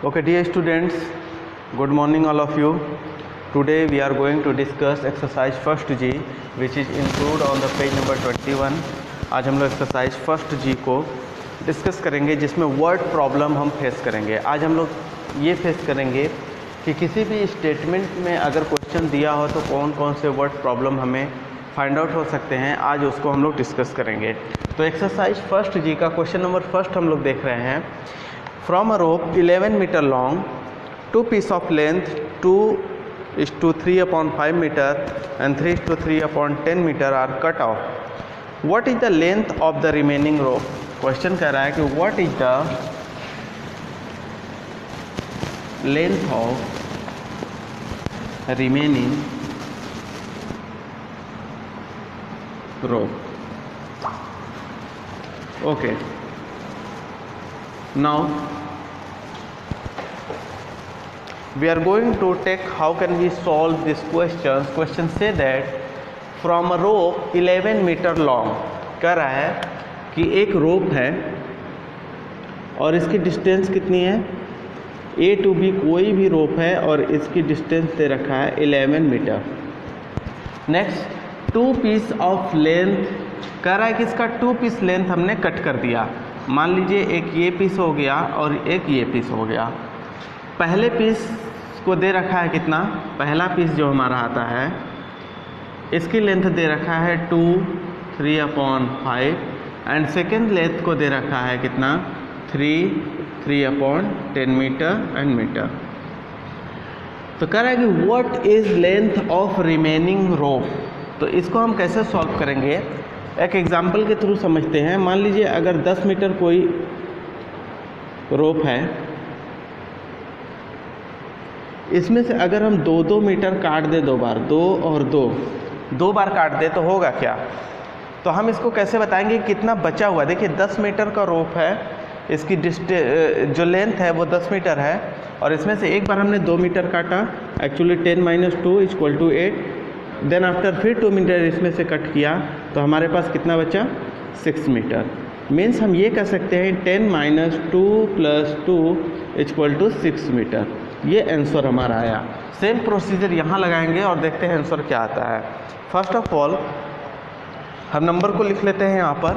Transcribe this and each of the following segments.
Okay, dear students, good morning all of you. Today we are going to discuss exercise first G, which is included on the page number 21. आज हम लोग exercise first जी को discuss करेंगे, जिसमें word problem हम face करेंगे। आज हम लोग ये फेस करेंगे कि किसी भी स्टेटमेंट में अगर क्वेश्चन दिया हो तो कौन कौन से वर्ड प्रॉब्लम हमें फाइंड आउट हो सकते हैं। आज उसको हम लोग डिस्कस करेंगे। तो एक्सरसाइज फर्स्ट जी का क्वेश्चन नंबर फर्स्ट हम लोग देख रहे हैं। From a rope 11 meter long, two pieces of length 2:3/5 meter and 3:3/10 meter are cut off. What is the length of the remaining rope? Question कह रहा है कि what is the length of remaining rope? Okay. Now we are going to take how can we solve this question. Question say that from a rope 11 meter long, कह रहा है कि एक रोप है और इसकी डिस्टेंस कितनी है, A to B कोई भी रोप है और इसकी डिस्टेंस दे रखा है 11 metre. Next 2 piece of length, कह रहा है कि इसका 2 पीस लेंथ हमने कट कर दिया। मान लीजिए एक ये पीस हो गया और एक ये पीस हो गया। पहले पीस को दे रखा है कितना, पहला पीस जो हमारा आता है इसकी लेंथ दे रखा है 2/3/5 एंड सेकेंड लेंथ को दे रखा है कितना 3/10 मीटर एंड मीटर। तो कह रहा है कि what is length of remaining rope. तो इसको हम कैसे सॉल्व करेंगे, एक एग्जाम्पल के थ्रू समझते हैं। मान लीजिए अगर 10 मीटर कोई रोप है, इसमें से अगर हम 2-2 मीटर काट दे, 2 बार 2 और 2 बार काट दे तो होगा क्या। तो हम इसको कैसे बताएंगे कितना बचा हुआ। देखिए 10 मीटर का रोप है, इसकी जो लेंथ है वो 10 मीटर है और इसमें से एक बार हमने 2 मीटर काटा, एक्चुअली 10 - 2 = 8। देन आफ्टर फिर 2 मीटर इसमें से कट किया तो हमारे पास कितना बचा 6 मीटर। मीन्स हम ये कह सकते हैं 10 - 2 + 2 = 6 मीटर। ये आंसर हमारा आया। सेम प्रोसीजर यहाँ लगाएंगे और देखते हैं आंसर क्या आता है। फर्स्ट ऑफ ऑल हम नंबर को लिख लेते हैं। यहाँ पर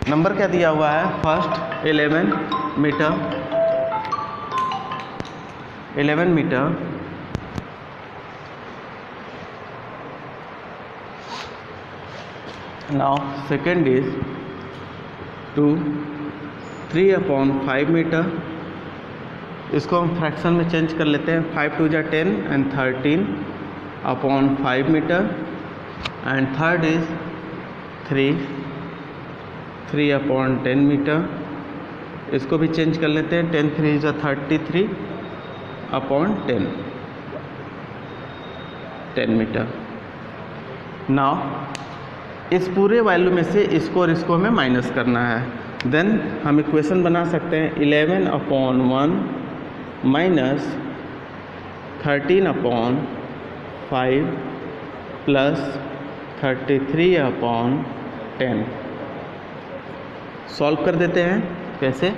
नंबर क्या दिया हुआ है, first 11 metre, 11 metre. Now second is 2/3/5 metre. इसको हम फ्रैक्शन में चेंज कर लेते हैं। 5 × 2 = 10 and 13/5 metre. And third is 3/10 metre. इसको भी चेंज कर लेते हैं। 10 × 3 = 33/10 10 मीटर। नाउ इस पूरे वैल्यू में से इसको और इसको हमें माइनस करना है। देन हम इक्वेशन बना सकते हैं 11/1 माइनस 13/5 प्लस 33/10। सॉल्व कर देते हैं। कैसे,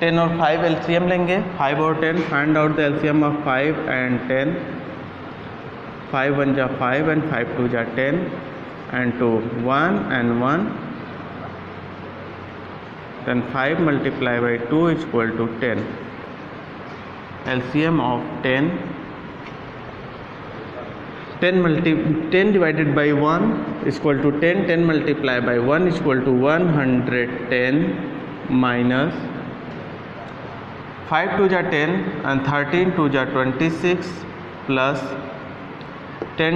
10 और 5 एलसीएम लेंगे, 5 और 10, find out the LCM of 5 and 10। 5 × 1 = 5 and 5 × 2 = 10 and 2 1 and 1। then 5 × 2 = 10। LCM of 10 divided by 1 = 10, 10 multiplied by 1 = 110 minus 5 × 2 = 10 and 13 × 2 = 26 plus 10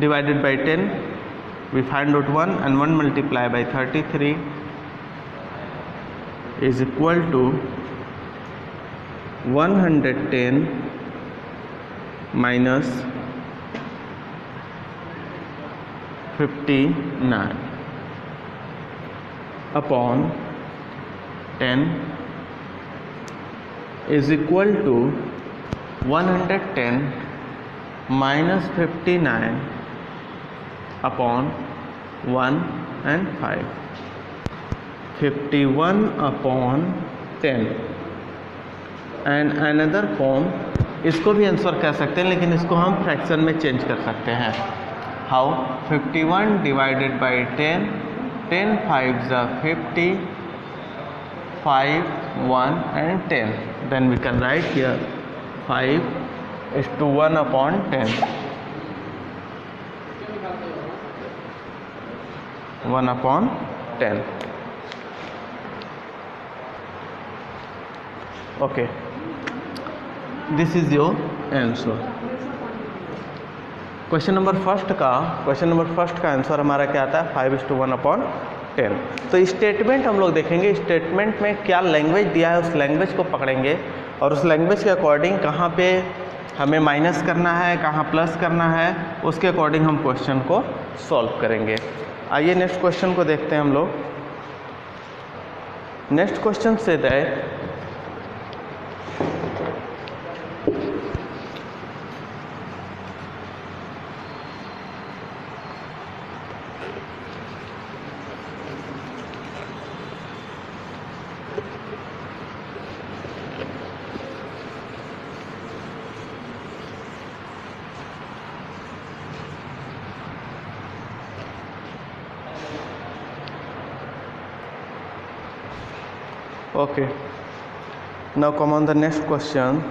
divided by 10 we find out 1 and 1 multiplied by 33 is equal to 110 minus 59 upon 10 is equal to 110 minus 59 upon 1 and 5। 51/10 and another form, इसको भी answer कह सकते हैं लेकिन इसको हम fraction में change कर सकते हैं। How? 51 divided by 10, 10 5s are 50, 5 1 and 10, then we can write here 5:1/10, 1/10. Okay, this is your answer. Question number first का आंसर हमारा क्या आता है? 5:1/10. तो स्टेटमेंट हम लोग देखेंगे, स्टेटमेंट में क्या लैंग्वेज दिया है उस लैंग्वेज को पकड़ेंगे और उस लैंग्वेज के अकॉर्डिंग कहाँ पे हमें माइनस करना है, कहाँ प्लस करना है, उसके अकॉर्डिंग हम क्वेश्चन को सॉल्व करेंगे। आइए नेक्स्ट क्वेश्चन को देखते हैं हम लोग। Next question say that okay, now come on the next question.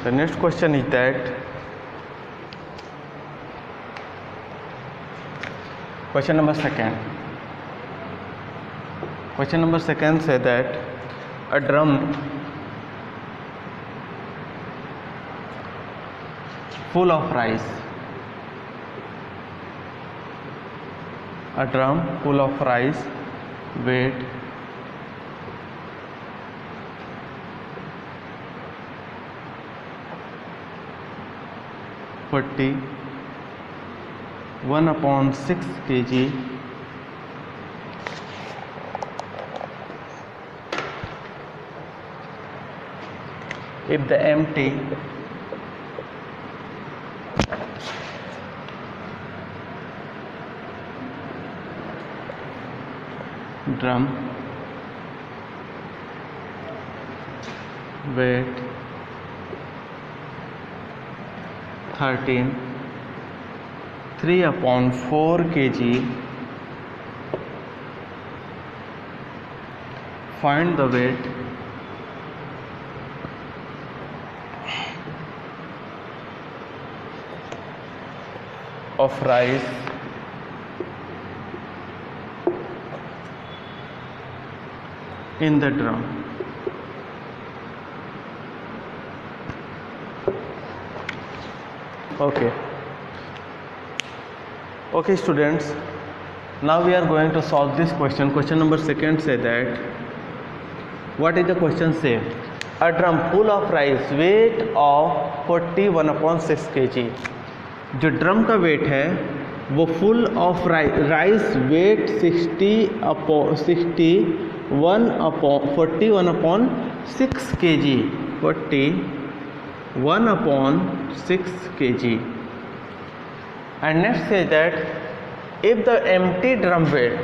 The next question is that question number second say that a drum full of rice, a drum full of rice weight 1/6 kg if the empty drum weight 3/4 kg, find the weight of rice in the drum. Okay students, now we are going to solve this question. Question number second say that what is the question say? A drum full of rice weight of 41/6 kg. जो drum का weight है वो full of rice weight 41/6 kg, 41/6 kg. And next say that if the empty drum weight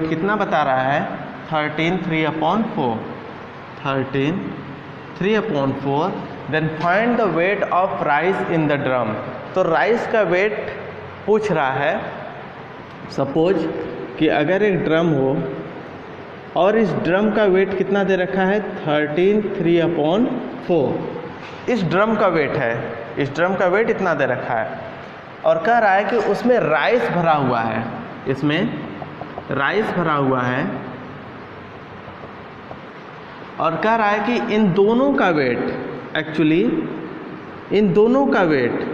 कितना बता रहा है? 13/3/4. Then find the weight of rice in the drum. तो rice का वेट पूछ रहा है। सपोज कि अगर एक ड्रम हो और इस ड्रम का वेट कितना दे रखा है? 13/3/4. इस ड्रम का वेट है, इस ड्रम का वेट इतना दे रखा है और कह रहा है कि उसमें राइस भरा हुआ है, इसमें राइस भरा हुआ है और कह रहा है कि इन दोनों का वेट, एक्चुअली इन दोनों का वेट,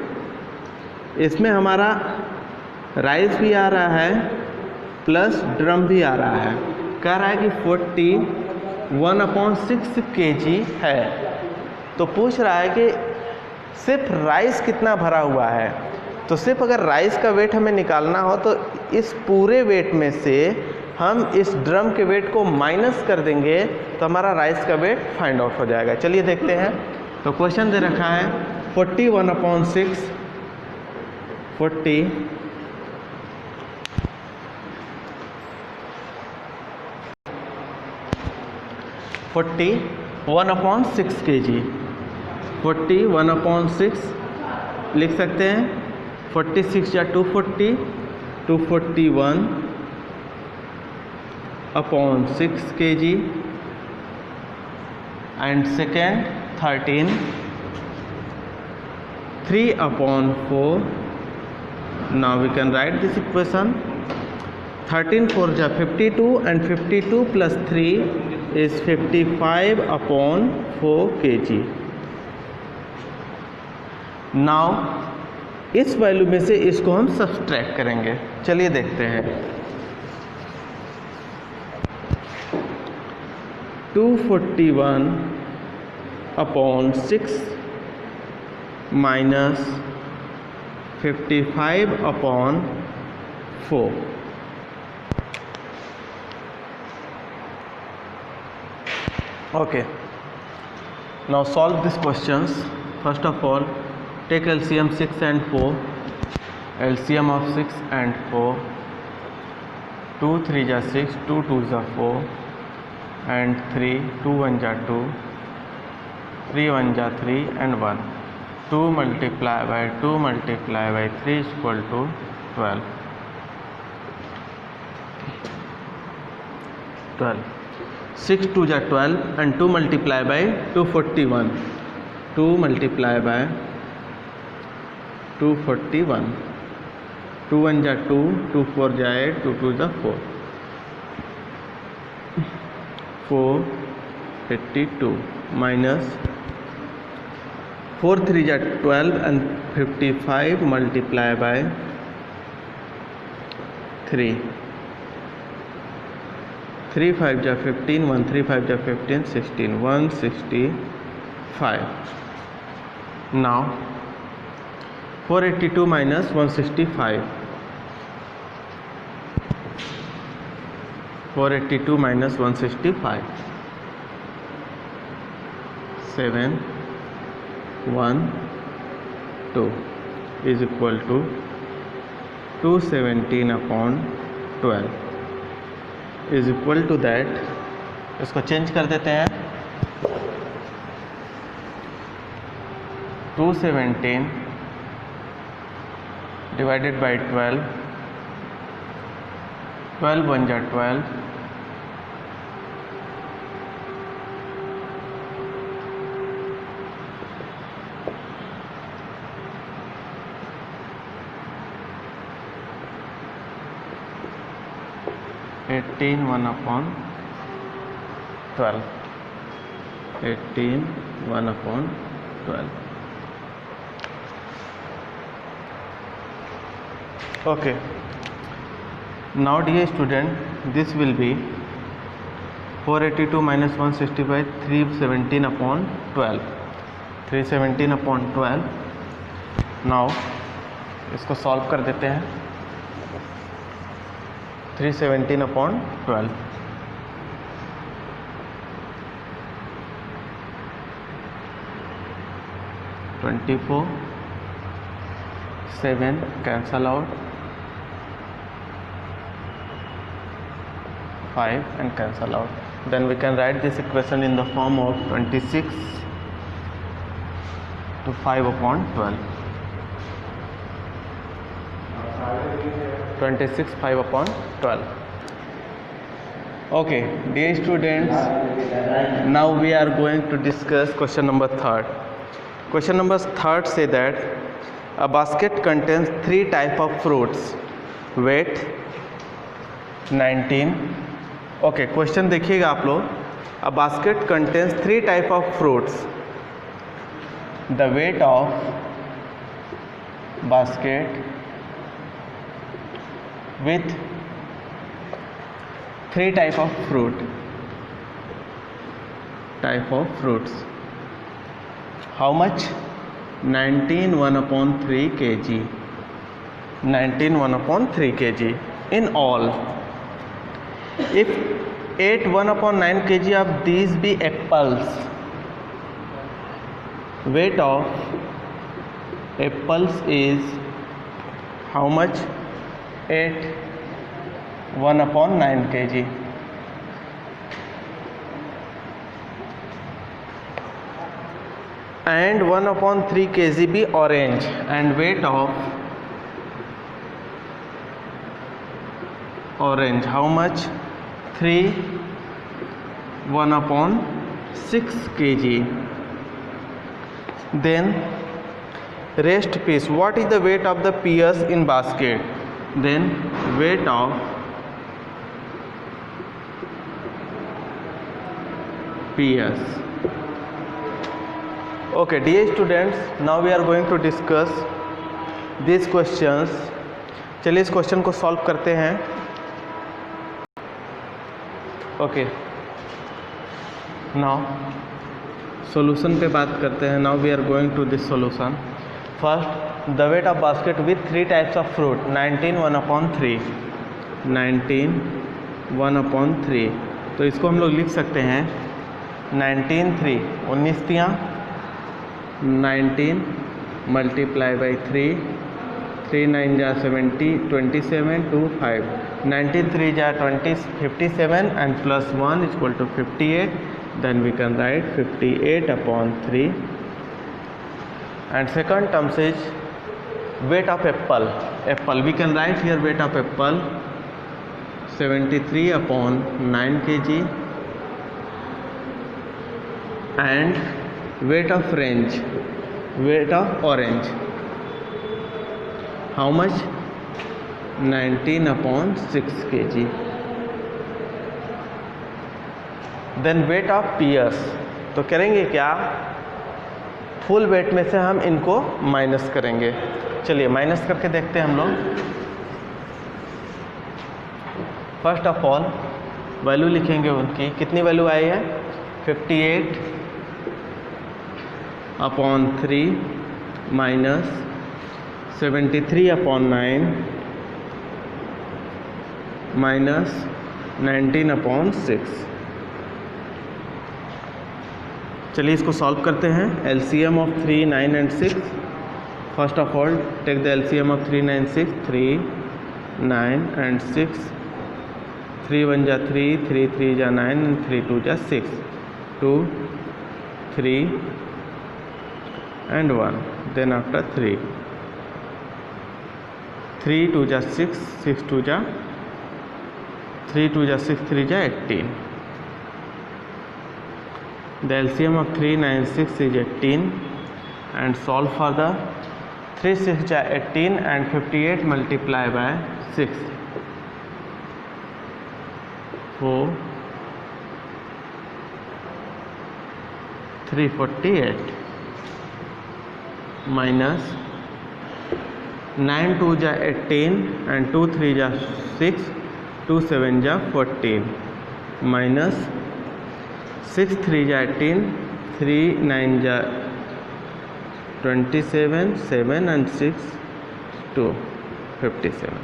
इसमें हमारा राइस भी आ रहा है प्लस ड्रम भी आ रहा है। कह रहा है कि 41/6 kg है। तो पूछ रहा है कि सिर्फ राइस कितना भरा हुआ है। तो सिर्फ अगर राइस का वेट हमें निकालना हो तो इस पूरे वेट में से हम इस ड्रम के वेट को माइनस कर देंगे तो हमारा राइस का वेट फाइंड आउट हो जाएगा। चलिए देखते हैं। तो क्वेश्चन दे रखा है 41/6 41/6 kg 41/6 लिख सकते हैं 46 या 240 241/6 kg and second 13 3/4. Now we can write this equation 13 4 ja 52 and 52 plus 3 is 55/4 kg. Now इस वैल्यू में से इसको हम सब्सट्रैक्ट करेंगे। चलिए देखते हैं 241/6 minus 55/4. Okay, now solve these questions. First of all, take LCM 6 and 4. LCM of 6 and 4, 2 3 ja 6, 2 2 ja 4 and 3, 2 1 ja 2, 3 1 ja 3 and 1. 2 multiply by 2 multiply by 3 is equal to 12. 6 2 ja 12 and 2 multiply by 241. 2 multiply by 241. 2 1 ja 2, 2 4 ja 8, 2 2 ja 4. 482 minus 4 3 ja 12 and 55 multiply by 3. 3 5 ja 15, 1 3 5 ja 15, 16, 165. Now 482 minus 165. 482 minus 165. 7 1 2 is equal to 217/12 is equal to that. इसको change कर देते हैं 217 divided by 12. 12 1 ja 12. 18 1/12. 18 1/12. Okay, now dear student, this will be 482 minus 165, 317/12. 317/12. now इसको solve कर देते हैं 317/12. 24 7 cancel out, 5 and cancel out. Then we can write this equation in the form of 26 to 5/12. 26 5/12. Okay, dear students, now we are going to discuss question number 3. Question number 3 say that a basket contains 3 type of fruits. Weight 19. Okay, question देखिएगा आप लोग. A basket contains 3 type of fruits. The weight of basket with 3 type of fruits. How much? 19 1/3 kg. 19 1/3 kg in all. If 8 1/9 kg of these be apples, weight of apples is how much? 8, 1/9 kg. And 1/3 kg be orange, and weight of orange how much? 3, 1/6 kg. Then rest piece, what is the weight of the pears in basket? Then weight of pears. Okay dear students, now we are going to discuss these questions. चलिए इस question को solve करते हैं. Okay now solution पे बात करते हैं. Now we are going to this solution. First the weight of basket with 3 types of fruit. 19 1/3. 19 1/3. तो इसको हम लोग लिख सकते हैं 19 3 19 तियाँ 19 मल्टीप्लाई बाई 3 3 9 जा 70 27 2 5 19 3 जा 20 57 and plus 1 is equal to 58. Then we can write 58/3. And second terms is weight of apple. Apple we can write here weight of apple 73/9 kg. And weight of orange how much? 19/6 kg. Then weight of pears, तो करेंगे क्या? Full wait में से हम इनको minus करेंगे. चलिए minus करके देखते हैं हम लोग. फर्स्ट ऑफ ऑल वैल्यू लिखेंगे उनकी. कितनी वैल्यू आई है? 58/3 माइनस 73/9 माइनस 19/6. चलिए इसको सॉल्व करते हैं. LCM of 3 9 and 6. First of all take the LCM of 3 9 6. 3 9 and 6. 3 1 जा 3 3 3 जा 9 and 3 2 जा 6. 2 3 and 1. Then after 3 3 2 जा 6 6 2 जा 3 2 जा 6 3 जा 18. The LCM of 3 9 6 is 18. And solve for the 3 6 जा 18 and 58 multiply by 6 4 348 minus 9 2 जा 18 and 2 3 जा 6 2 7 जा 14 minus 6 3 जा 18 3 9 जा 27 7 and 6 2 57.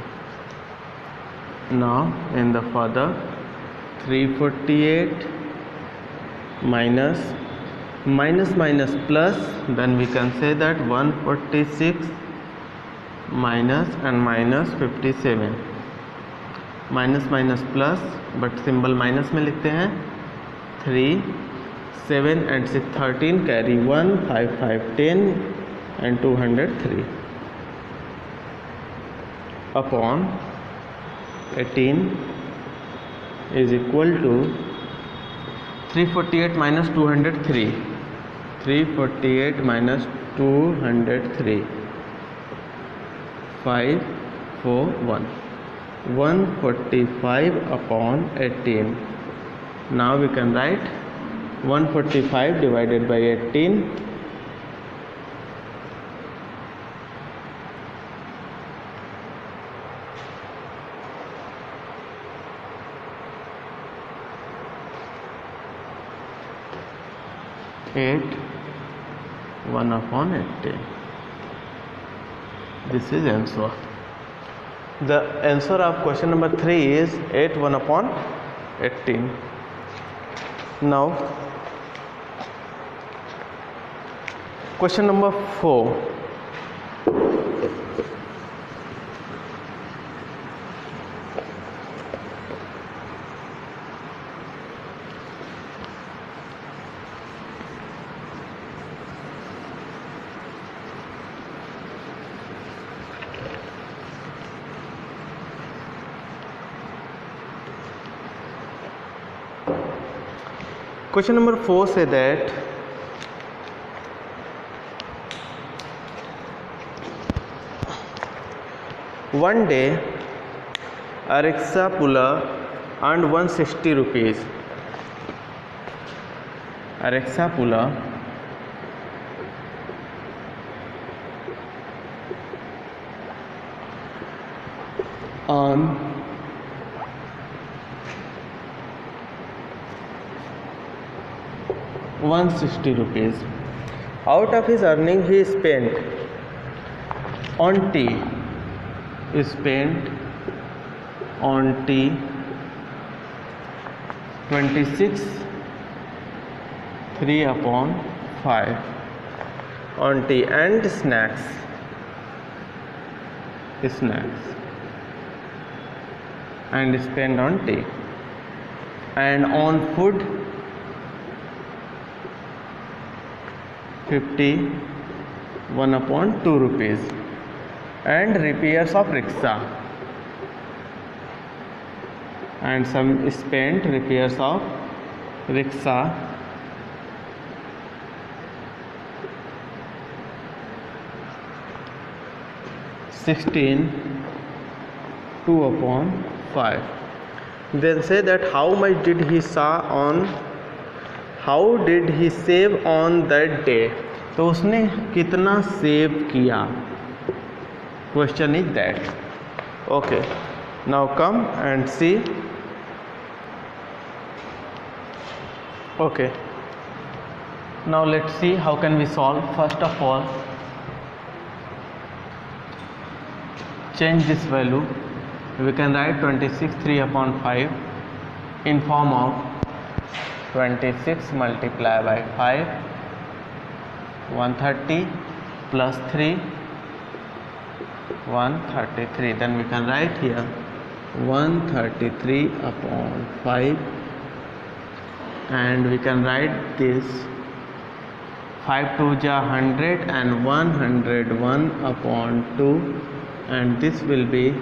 Now in the further 348 minus plus, then we can say that 146 minus and minus 57. minus plus, but symbol minus में लिखते हैं. 3 7 and 6 13 carry 1 5 5 10 and 203 upon 18 is equal to 348 minus 203. 348 minus 203 5 4 1 145/18. Now we can write 145 divided by 18. Eight 1/18. This is answer. The answer of question number 3 is 8 1/18. Now question number 4. Question number 4 say that one day a rickshaw puller earned 160 rupees. A rickshaw puller earned 160 rupees. Out of his earning he spent on tea. Spent on tea 26 3 upon 5 on tea and snacks and spent on tea, and on food 51 upon 2 rupees, and repairs of rickshaw, and some spent repairs of rickshaw 16 2 upon 5. Then say that how much did he save on that day. तो उसने कितना save किया, question is that. Okay, now come and see. Okay, now let's see how can we solve. First of all, change this value. We can write 26 3 upon 5 in form of 26 multiplied by 5, 130 plus 3, 133. Then we can write here 133 upon 5, and we can write this 5 2 ja 100 and 101 upon 2, and this will be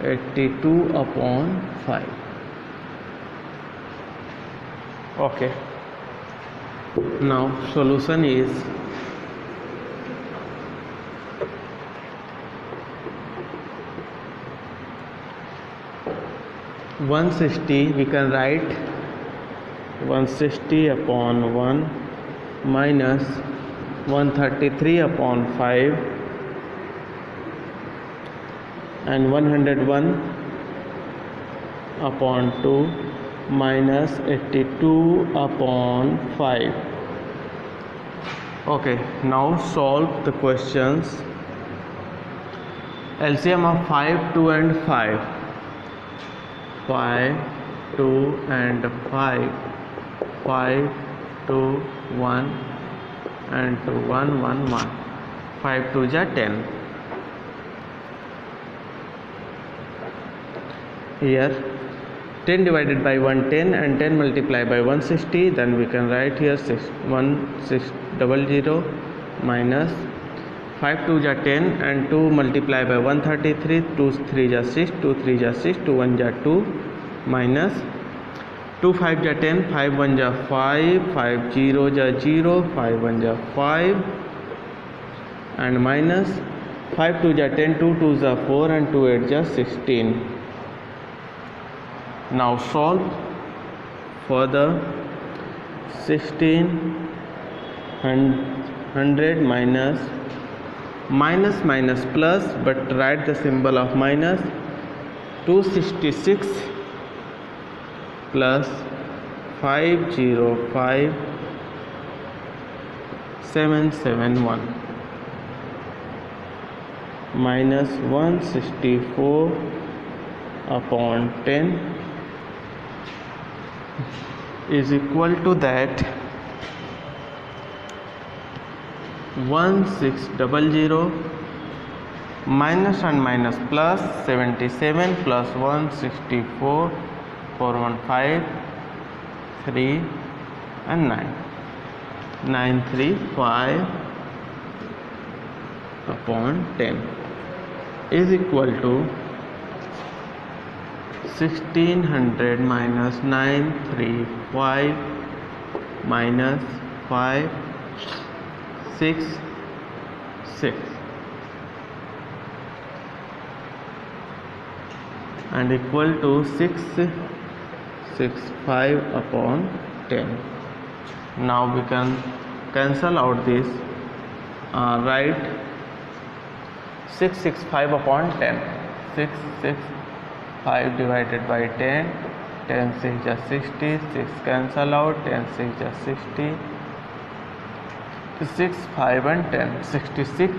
82 upon 5. Okay, now solution is (160). We can write 160 upon 1 minus 133 upon 5, and 101 upon 2 minus 82 upon 5. Okay, now solve the questions. LCM of 5 2 and 5. 5 2 and 5, 5 2 1 and 2 1 1 1. 5 2 ja 10. Here 10 divided by 1 10, and 10 multiplied by 160. Then we can write here 1600 minus 5 2 ja 10 and 2 multiplied by 133. 2 3 ja 6, 2 3 ja 6, 2 1 ja 2, minus 2 5 ja 10, 5 1 ja 5, 5 0 ja 0, 5 1 ja 5, and minus 5 2 ja 10, 2 2 ja 4, and 2 8 ja 16. Now solve for the 1600 minus plus, but write the symbol of minus. 266 plus 505 771 minus 164 upon 10 is equal to that 1600 minus and minus plus 77 plus 164 415 3 and 9 935 upon 10 is equal to 1600 minus 935 minus 5 6 6 and equal to 665 upon 10. Now we can cancel out this, write 665 upon 10. 665 divided by 10, 10 6 is 60, 6 cancel out, 10 6 is 60, 6 5 and 10 66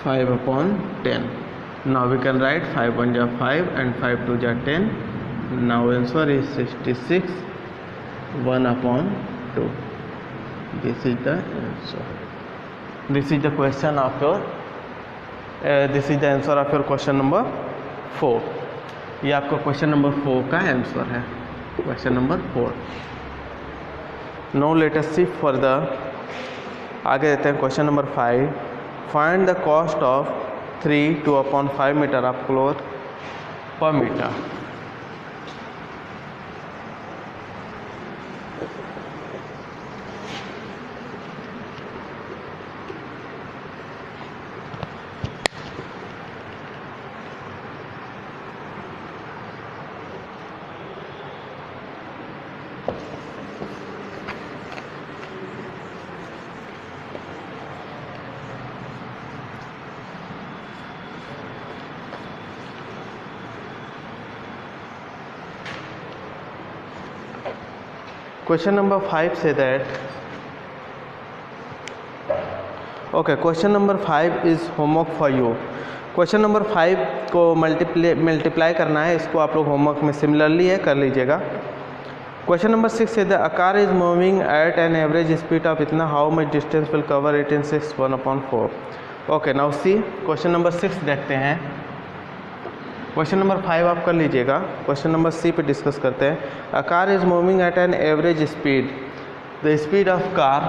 5 upon 10. Now we can write 5 1 is 5 and 5 2 is 10. Now answer is 66 1 upon 2. This is the answer. This is the question of your this is the answer of your question number 4. ये आपका question number 4 का answer है, question number 4. Now let us see for the आगे देते हैं question number 5. Find the cost of 3 2/5 metre of cloth per metre. Question number 5 say that okay, question number 5 is homework for you. Question number 5 को multiply करना है, इसको आप लोग homework में सिमिलरली है कर लीजिएगा. क्वेश्चन नंबर 6 से the a car is moving at an average speed of इतना, how much distance will cover it in 6 1/4. Okay, now see question number 6 देखते हैं. क्वेश्चन नंबर 5 आप कर लीजिएगा, क्वेश्चन नंबर सी पे डिस्कस करते हैं. अ car is moving at an average speed, the speed of car,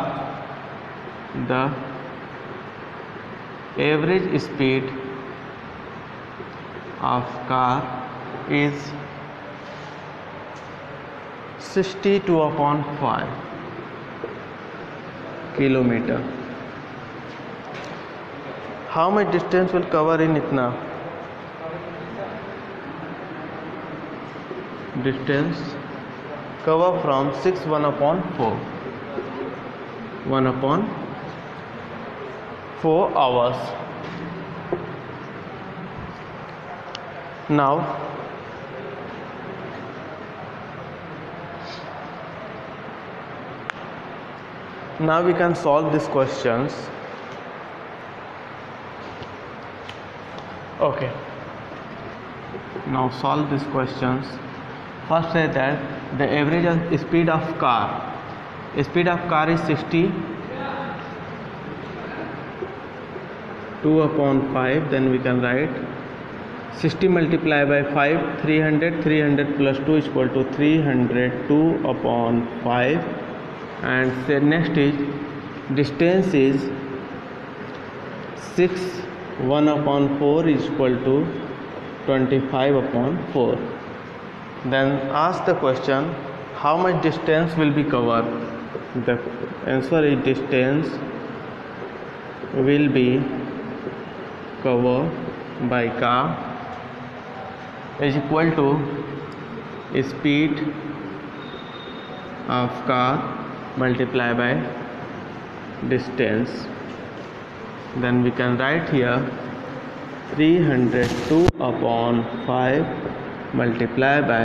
the average speed of car is 62/5 kilometre. How much distance will cover in इतना, distance cover from 6 1/4 1/4 hours. Now we can solve these questions. Okay, now solve these questions. First say that the average speed of car is 62/5. Then we can write 60 multiplied by 5 300, 300 plus 2 is equal to 302/5. and say next is distance is 6 1/4 is equal to 25/4. Then ask the question, how much distance will be covered. The answer is distance will be covered by car is equal to speed of car multiplied by distance. Then we can write here 302/5 multiplied by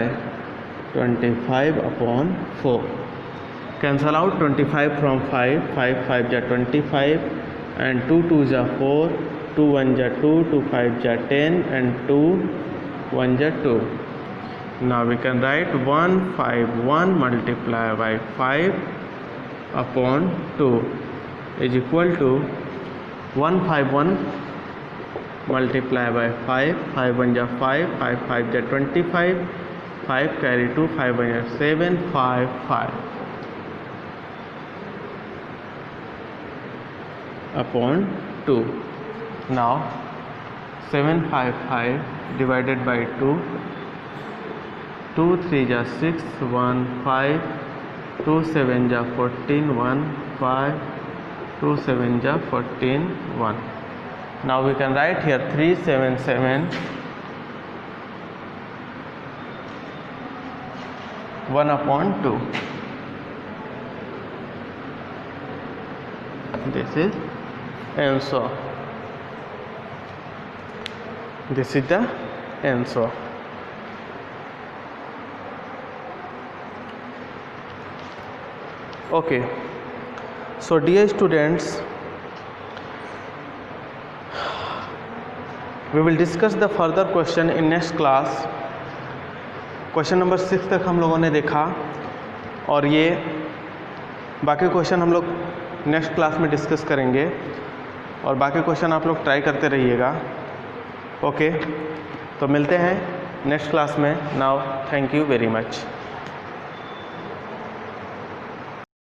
25/4. Cancel out 25 from 5, 5 5 is 25 and 2 2 is 4, 2 1 is 2, 2 5 is 10 and 2 1 is 2. Now we can write 151 multiplied by 5 upon 2 is equal to 151 multiply by 5, 5 1 जा 5, 5 5 जा 25, 5 carry 2, 5 1 जा 7, 5 5 upon 2. Now 755 divided by 2, 2 3 जा 6, 1 5, 2 7 जा 14, 1 5, 2 7 ja 14, 1. Now we can write here 377 1 upon 2. This is answer. This is the answer. Okay. So dear students, we will discuss the further question in next class. Question number 6 तक हम लोगों ने देखा और ये बाकी क्वेश्चन हम लोग नेक्स्ट क्लास में डिस्कस करेंगे और बाकी क्वेश्चन आप लोग ट्राई करते रहिएगा. ओके, तो मिलते हैं नेक्स्ट क्लास में. Now thank you very much.